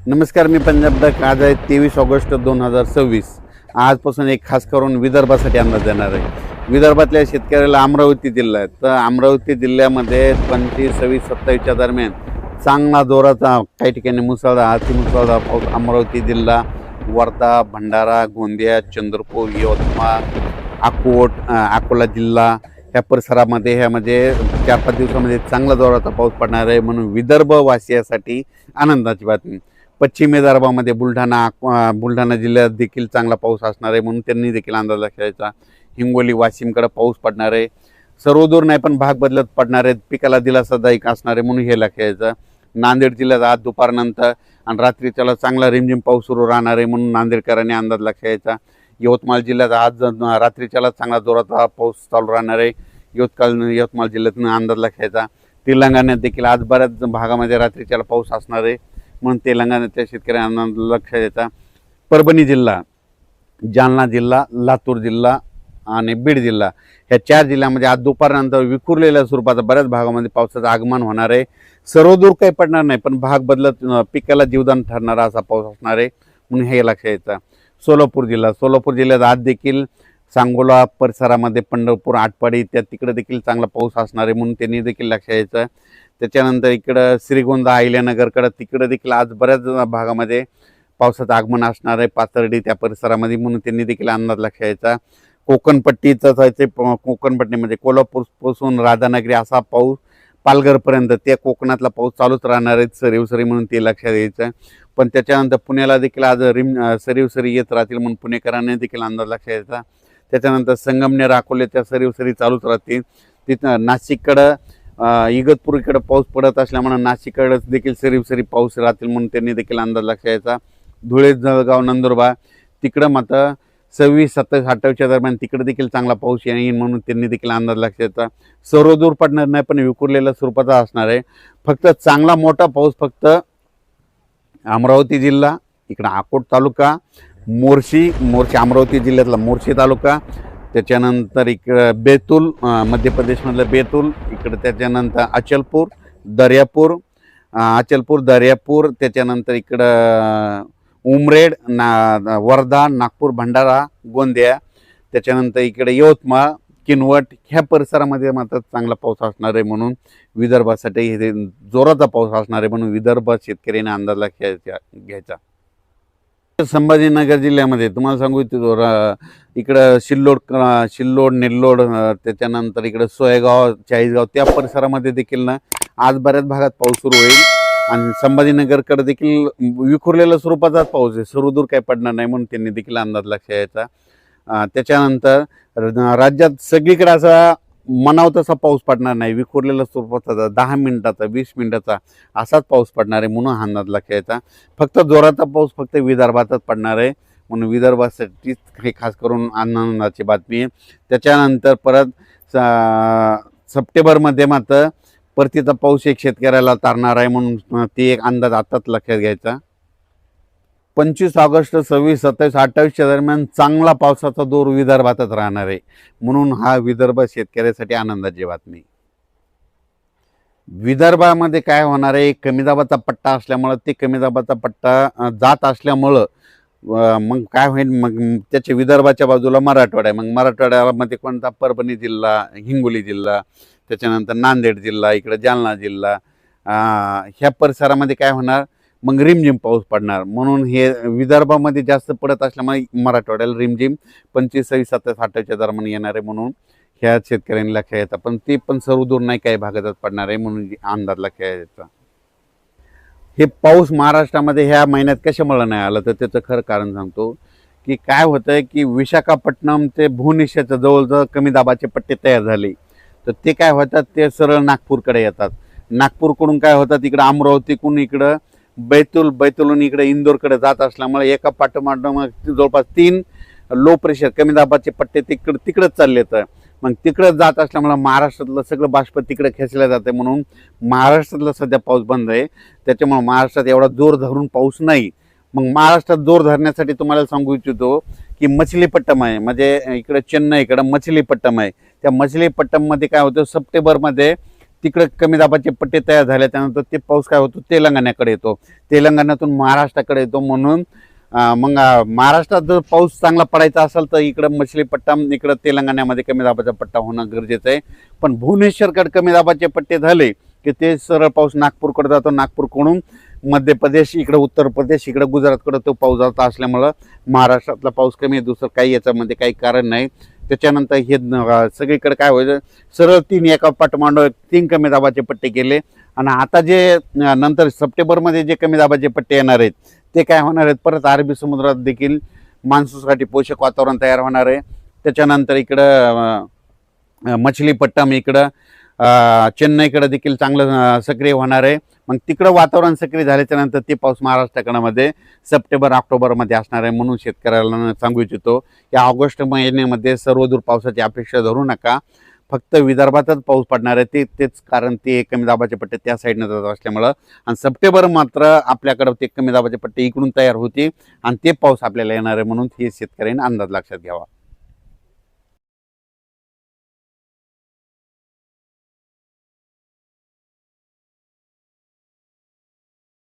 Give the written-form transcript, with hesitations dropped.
नमस्कार, मी पंजाब डक. आज आहे 23 ऑगस्ट 2026. आजपासून एक खास करून विदर्भासाठी अंदाज देणार आहे. विदर्भातल्या शेतकऱ्याला अमरावती जिल्हा आहे, तर अमरावती जिल्ह्यामध्ये 25, 26, 27च्या दरम्यान चांगला जोराचा, काही ठिकाणी मुसळधार, अतिमुसळधार पाऊस अमरावती जिल्हा, वर्धा, भंडारा, गोंदिया, चंद्रपूर, यवतमाळ, अकोला जिल्हा ह्या परिसरामध्ये ह्या म्हणजे 4-5 दिवसामध्ये चांगला जोराचा पाऊस पडणार आहे. म्हणून विदर्भवासियासाठी आनंदाची बातमी. पश्चिम विदर्भामध्ये बुलढाणा जिल्ह्यात देखील चांगला पाऊस असणार आहे, म्हणून त्यांनी देखील अंदाज लक्षायचा. हिंगोली, वाशिमकडे पाऊस पडणार आहे. सर्वदूर नाही पण भाग बदलत पडणार आहेत. पिकाला दिलासादायक असणार आहे, म्हणून हे लक्षायचं. नांदेड जिल्ह्यात आज दुपारनंतर आणि रात्रीच्याला चांगला रिमझिम पाऊस सुरू राहणार आहे, म्हणून नांदेडकरांनी अंदाज लक्षायचा. यवतमाळ जिल्ह्यात आज रात्रीच्याला चांगला जोराचा पाऊस चालू राहणार आहे. यवतमाळ जिल्ह्यातून अंदाज लक्षायचा. तेलंगणात देखील आज बऱ्याच भागामध्ये रात्रीच्याला पाऊस असणार आहे, म्हणून तेलंगणाच्या शेतकऱ्यांना लक्ष द्यायचा. परभणी जिल्हा, जालना जिल्हा, लातूर जिल्हा आणि बीड जिल्हा ह्या 4 जिल्ह्यामध्ये आज दुपारनंतर विखुरलेल्या स्वरूपाचा बऱ्याच भागामध्ये पावसाचं आगमन होणार आहे. सर्वदूर काही पडणार नाही, पण भाग बदलत पिकाला जीवदान ठरणारा असा पाऊस असणार आहे, म्हणून हे लक्ष द्यायचं. सोलापूर जिल्ह्यात आज देखील सांगोला परिसरामध्ये, पंढरपूर, आटपाडी तिकडे देखील चांगला पाऊस असणार आहे, म्हणून त्यांनी देखील लक्ष द्यायचं. त्याच्यानंतर इकडं श्रीगोंदा, अहिल्यानगरकडं तिकडं देखील आज बऱ्याच भागामध्ये पावसाचं आगमन असणार आहे. पाथर्डी त्या परिसरामध्ये, म्हणून त्यांनी देखील अंदाज लक्ष द्यायचा. कोकणपट्टीचं जायचे, कोकणपट्टी म्हणजे कोल्हापूरपासून राधानगरी असा पाऊस पालघरपर्यंत त्या कोकणातला पाऊस चालूच राहणार आहे सरीवसरी, म्हणून ते लक्षात द्यायचं. पण त्याच्यानंतर पुण्याला देखील आज सरीवसरी येत राहतील, म्हणून पुणेकरांनी देखील अंदाज लक्ष द्यायचा. त्याच्यानंतर संगमनेर, अकोल्याच्या सरीवसरी चालूच राहतील. तिथं नाशिककडं इगतपुरीकडे पाऊस पडत असल्यामुळे नाशिककडे देखील सरीवसरी पाऊस राहतील, म्हणून त्यांनी देखील अंदाज लक्ष द्यायचा. धुळे, जळगाव, नंदुरबार तिकडं मात्र 26, 27, 28च्या दरम्यान तिकडे देखील चांगला पाऊस येईल, म्हणून त्यांनी देखील अंदाज लक्ष द्यायचा. सर्वदूर पडणार नाही, पण विखुरलेल्या स्वरूपाचा असणार आहे. फक्त चांगला मोठा पाऊस फक्त अमरावती जिल्हा, इकडं अकोट तालुका, मोर्शी अमरावती जिल्ह्यातला मोर्शी तालुका, त्याच्यानंतर इकडं बेतूल, मध्य प्रदेशमधलं बेतूल, इकडं त्याच्यानंतर अचलपूर, दर्यापूर, त्याच्यानंतर इकडं उमरेड, वर्धा, नागपूर, भंडारा, गोंदिया, त्याच्यानंतर इकडे यवतमाळ, किनवट ह्या परिसरामध्ये मात्र चांगला पाऊस असणार आहे, म्हणून विदर्भासाठी हे जोराचा पाऊस असणार आहे, म्हणून विदर्भ शेतकऱ्यांनी अंदाज घ्यायचा. संभाजीनगर जिल्ह्यामध्ये तुम्हाला सांगू इच्छितो, इकडं सिल्लोड, नेल्लोड, त्याच्यानंतर इकडं सोयगाव, चाळीसगाव त्या परिसरामध्ये देखील ना आज बऱ्याच भागात पाऊस सुरू होईल. आणि संभाजीनगरकडे देखील विखुरलेल्या स्वरूपाचाच पाऊस आहे, सर्वदूर काही पडणार नाही, म्हणून त्यांनी देखील अंदाज लक्ष द्यायचा. त्याच्यानंतर राज्यात सगळीकडे असा म्हणावं तसा पाऊस पडणार नाही, विखुरलेल्या स्वरूपाचा 10 मिनिटाचा, 20 मिनिटाचा असाच पाऊस पडणार आहे, म्हणून अंदाज लक्ष द्यायचा. फक्त जोराचा पाऊस फक्त विदर्भातच पडणार आहे, म्हणून विदर्भासाठीच हे खास करून आनंदाची बातमी आहे. त्याच्यानंतर परत सप्टेंबरमध्ये मात्र परतीचा पाऊस एक शेतकऱ्याला तारणार आहे, म्हणून ती एक अंदाज आताच लक्षात घ्यायचा. 25 ऑगस्ट, 26, 27, 28च्या दरम्यान चांगला पावसाचा दौर विदर्भातच राहणार आहे, म्हणून हा विदर्भ शेतकऱ्यासाठी आनंदाची बातमी. विदर्भामध्ये काय होणार आहे, कमी दाबाचा पट्टा असल्यामुळं, ते कमी दाबाचा पट्टा जात असल्यामुळं मग काय होईल, मग त्याच्या विदर्भाच्या बाजूला मराठवाडा आहे. मग मराठवाड्यामध्ये कोणता, परभणी जिल्हा, हिंगोली जिल्हा, त्याच्यानंतर नांदेड जिल्हा, इकडे जालना जिल्हा, ह्या परिसरामध्ये काय होणार, मग रिमझिम पाऊस पडणार, म्हणून हे विदर्भामध्ये जास्त पडत असल्यामुळे मराठवाड्याला रिमझिम 25, 26, 27, 28च्या दरम्यान येणार आहे, म्हणून ह्या शेतकऱ्यांनी लक्ष येतात. पण ते पण सर्वदूर नाही, काही भागातच पडणार आहे, म्हणून अंदाज लक्ष यायचा. हे पाऊस महाराष्ट्रामध्ये ह्या महिन्यात कशामुळे नाही आलं, तर त्याचं खरं कारण सांगतो. की काय होतं आहे की विशाखापट्टणम ते भुवनेश्वरच्या जवळजवळ कमी दाबाचे पट्टे तयार झाले, तर ते काय होतात, ते सरळ नागपूरकडे येतात. नागपूरकडून काय होतात, इकडं अमरावतीकडून इकडं बैतूलहून इकडे इंदोरकडे जात असल्यामुळे एका पाठोपाठ जवळपास 3 लो प्रेशर कमी दाबाचे पट्टे तिकडंच चालले. तर मग तिकडं जात असल्यामुळे महाराष्ट्रातलं सगळं बाष्प तिकडे खेचलं जाते, म्हणून महाराष्ट्रातला सध्या पाऊस बंद आहे. त्याच्यामुळे महाराष्ट्रात एवढा जोर धरून पाऊस नाही. मग महाराष्ट्रात जोर धरण्यासाठी तुम्हाला सांगू इच्छितो की मछलीपट्टम आहे, म्हणजे इकडे चेन्नईकडे मछलीपट्टम आहे. त्या मछलीपट्टममध्ये काय होतं, सप्टेंबरमध्ये तिकडे कमी दाबाचे पट्टे तयार झाले त्यानंतर ते पाऊस काय होतो तेलंगणाकडे येतो, तेलंगणातून महाराष्ट्राकडे येतो. म्हणून मग महाराष्ट्रात जर पाऊस चांगला पडायचा असेल तर इकडं मछलीपट्टा, इकडं तेलंगणामध्ये कमी दाबाचा पट्टा होणं गरजेचं आहे. पण भुवनेश्वरकडे कमी दाबाचे पट्टे झाले की ते सरळ पाऊस नागपूरकडे जातो, नागपूरकडून मध्य प्रदेश, इकडं उत्तर प्रदेश, इकडं गुजरातकडे तो पाऊस जात असल्यामुळं महाराष्ट्रातला पाऊस कमी आहे. दुसरं काही याच्यामध्ये काही कारण नाही. त्याच्यानंतर हे सगळीकडे काय व्हायचं, सरळ 3 एका पाठोमांड 3 कमी दाबाचे पट्टे केले. आणि आता जे नंतर सप्टेंबरमध्ये जे कमी दाबाचे पट्टे येणार आहेत ते काय होणार आहेत, परत अरबी समुद्रात देखील मान्सूनसाठी पोषक वातावरण तयार होणार आहे. त्याच्यानंतर इकडं मछलीपट्टम, इकडं चेन्नईकडे देखील चांगलं सक्रिय होणार आहे. मग तिकडं वातावरण सक्रिय झाल्याच्यानंतर ते पाऊस महाराष्ट्राकडे सप्टेंबर ऑक्टोबरमध्ये असणार आहे. म्हणून शेतकऱ्याला सांगू इच्छितो या ऑगस्ट महिन्यामध्ये सर्वदूर पावसाची अपेक्षा धरू नका. फक्त विदर्भातच पाऊस पडणार आहे. तेच कारण ते कमी दाबाचे पट्टे त्या साईडनं जात असल्यामुळं. आणि सप्टेंबर मात्र आपल्याकडं ते कमी दाबाचे पट्टे इकडून तयार होते आणि ते पाऊस आपल्याला येणार आहे. म्हणून हे शेतकऱ्यांनी अंदाज लक्षात घ्यावा.